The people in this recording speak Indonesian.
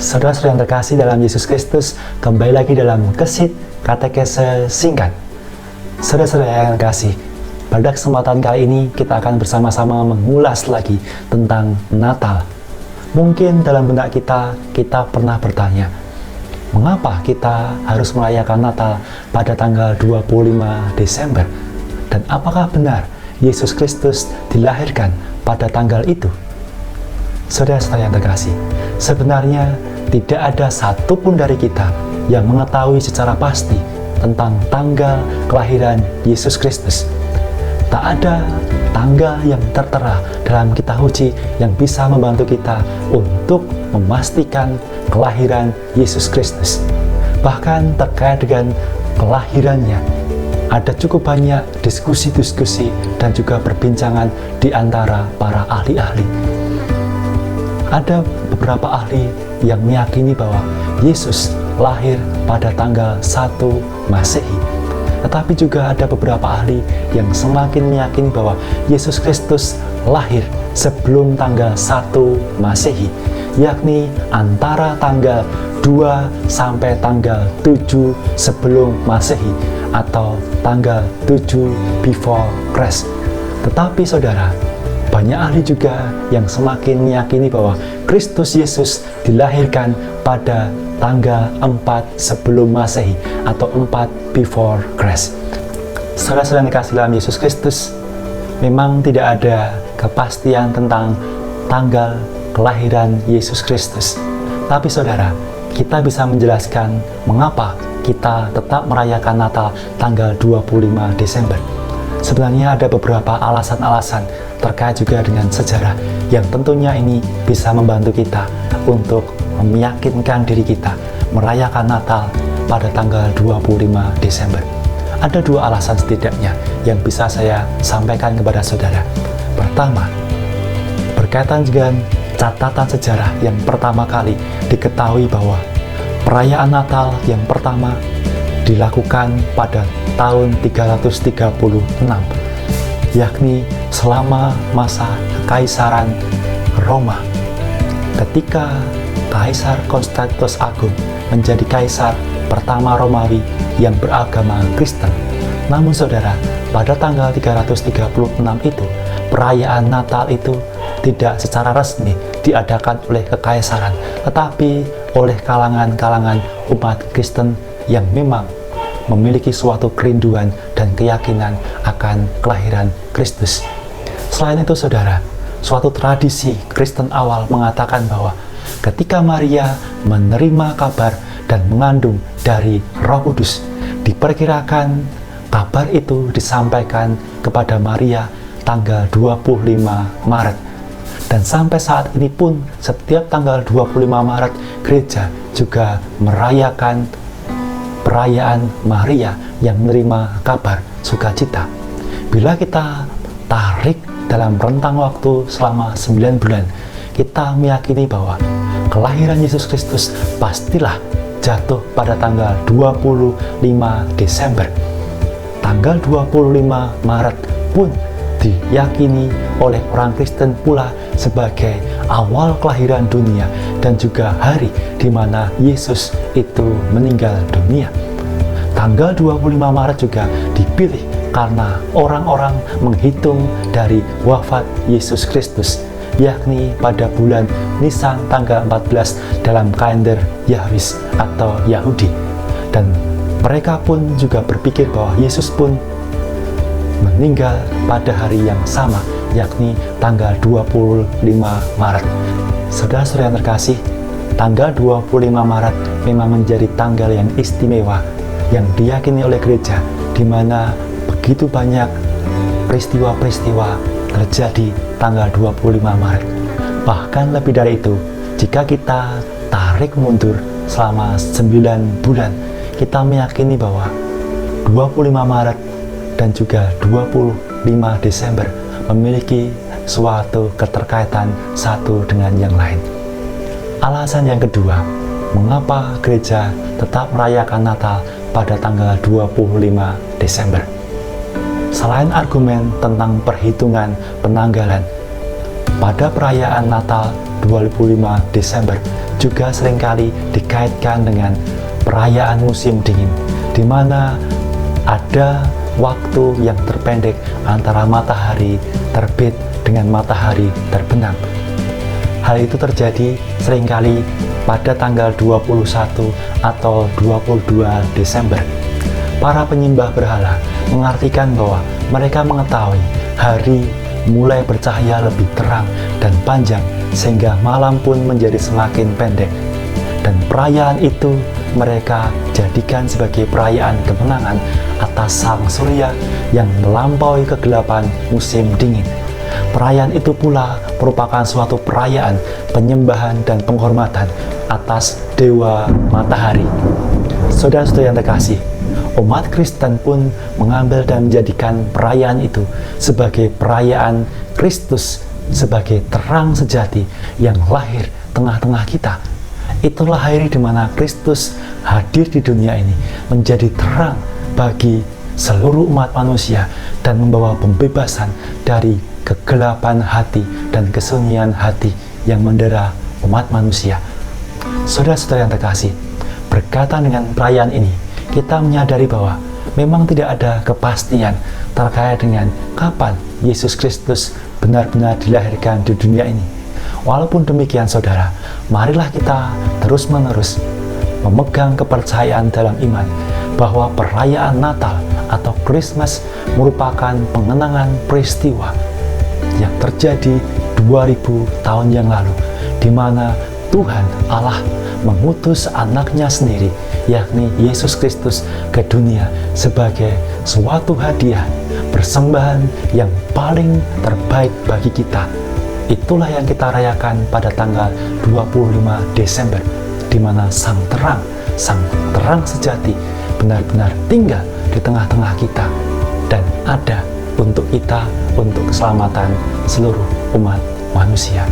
Saudara-saudara yang terkasih dalam Yesus Kristus, kembali lagi dalam Kesit Katekese Singkat. Saudara-saudara yang terkasih, pada kesempatan kali ini kita akan bersama-sama mengulas lagi tentang Natal. Mungkin dalam benak kita pernah bertanya, mengapa kita harus merayakan Natal pada tanggal 25 Desember? Dan apakah benar Yesus Kristus dilahirkan pada tanggal itu? Saudara-saudara yang terkasih, sebenarnya tidak ada satupun dari kita yang mengetahui secara pasti tentang tanggal kelahiran Yesus Kristus. Tak ada tanggal yang tertera dalam kitab suci yang bisa membantu kita untuk memastikan kelahiran Yesus Kristus. Bahkan terkait dengan kelahirannya, ada cukup banyak diskusi-diskusi dan juga perbincangan di antara para ahli-ahli. Ada beberapa ahli yang meyakini bahwa Yesus lahir pada tanggal 1 Masehi. Tetapi juga ada beberapa ahli yang semakin meyakini bahwa Yesus Kristus lahir sebelum tanggal 1 Masehi, yakni antara tanggal 2 sampai tanggal 7 sebelum Masehi atau tanggal 7 before Christ. Tetapi saudara, banyak ahli juga yang semakin meyakini bahwa Kristus Yesus dilahirkan pada tanggal 4 sebelum Masehi atau 4 before Christ. Saudara-saudara yang dikasihi dalam Yesus Kristus, memang tidak ada kepastian tentang tanggal kelahiran Yesus Kristus. Tapi saudara, kita bisa menjelaskan mengapa kita tetap merayakan Natal tanggal 25 Desember. Sebenarnya ada beberapa alasan-alasan terkait juga dengan sejarah yang tentunya ini bisa membantu kita untuk meyakinkan diri kita merayakan Natal pada tanggal 25 Desember. Ada dua alasan setidaknya yang bisa saya sampaikan kepada saudara. Pertama, berkaitan dengan catatan sejarah yang pertama kali diketahui bahwa perayaan Natal yang pertama dilakukan pada tahun 336, yakni selama masa Kekaisaran Roma, ketika Kaisar Konstantinus Agung menjadi kaisar pertama Romawi yang beragama Kristen. Namun saudara, pada tanggal 336 itu, perayaan Natal itu tidak secara resmi diadakan oleh kekaisaran, tetapi oleh kalangan-kalangan umat Kristen yang memang memiliki suatu kerinduan dan keyakinan akan kelahiran Kristus. Selain itu saudara, suatu tradisi Kristen awal mengatakan bahwa ketika Maria menerima kabar dan mengandung dari Roh Kudus, diperkirakan kabar itu disampaikan kepada Maria tanggal 25 Maret. Dan sampai saat ini pun setiap tanggal 25 Maret gereja juga merayakan perayaan Maria yang menerima kabar sukacita. Bila kita tarik dalam rentang waktu selama 9 bulan, kita meyakini bahwa kelahiran Yesus Kristus pastilah jatuh pada tanggal 25 Desember. Tanggal 25 Maret pun diyakini oleh orang Kristen pula sebagai awal kelahiran dunia dan juga hari di mana Yesus itu meninggal dunia. Tanggal 25 Maret juga dipilih karena orang-orang menghitung dari wafat Yesus Kristus, yakni pada bulan Nisan tanggal 14 dalam kalender Yahwis atau Yahudi. Dan mereka pun juga berpikir bahwa Yesus pun meninggal pada hari yang sama, yakni tanggal 25 Maret. Saudara-saudara yang terkasih, tanggal 25 Maret memang menjadi tanggal yang istimewa yang diyakini oleh gereja, di mana begitu banyak peristiwa-peristiwa terjadi tanggal 25 Maret. Bahkan lebih dari itu, jika kita tarik mundur selama 9 bulan, kita meyakini bahwa 25 Maret dan juga 25 Desember memiliki suatu keterkaitan satu dengan yang lain. Alasan yang kedua, mengapa gereja tetap merayakan Natal pada tanggal 25 Desember. Selain argumen tentang perhitungan penanggalan, pada perayaan Natal 25 Desember juga seringkali dikaitkan dengan perayaan musim dingin, di mana ada waktu yang terpendek antara matahari terbit dengan matahari terbenam. Hal itu terjadi seringkali pada tanggal 21 atau 22 Desember. Para penyembah berhala mengartikan bahwa mereka mengetahui hari mulai bercahaya lebih terang dan panjang, sehingga malam pun menjadi semakin pendek. Dan perayaan itu mereka jadikan sebagai perayaan kemenangan atas sang surya yang melampaui kegelapan musim dingin. Perayaan itu pula merupakan suatu perayaan penyembahan dan penghormatan atas dewa matahari. Saudara-saudara yang terkasih, umat Kristen pun mengambil dan menjadikan perayaan itu sebagai perayaan Kristus, sebagai terang sejati yang lahir tengah-tengah kita. Itulah hari di mana Kristus hadir di dunia ini menjadi terang bagi seluruh umat manusia dan membawa pembebasan dari kegelapan hati dan kesunyian hati yang mendera umat manusia. Saudara-saudara yang terkasih, berkaitan dengan perayaan ini, kita menyadari bahwa memang tidak ada kepastian terkait dengan kapan Yesus Kristus benar-benar dilahirkan di dunia ini. Walaupun demikian saudara, marilah kita terus-menerus memegang kepercayaan dalam iman bahwa perayaan Natal atau Christmas merupakan pengenangan peristiwa yang terjadi 2000 tahun yang lalu, di mana Tuhan Allah mengutus anaknya sendiri, yakni Yesus Kristus, ke dunia sebagai suatu hadiah persembahan yang paling terbaik bagi kita. Itulah yang kita rayakan pada tanggal 25 Desember, di mana sang terang sejati benar-benar tinggal di tengah-tengah kita dan ada untuk kita, untuk keselamatan seluruh umat manusia.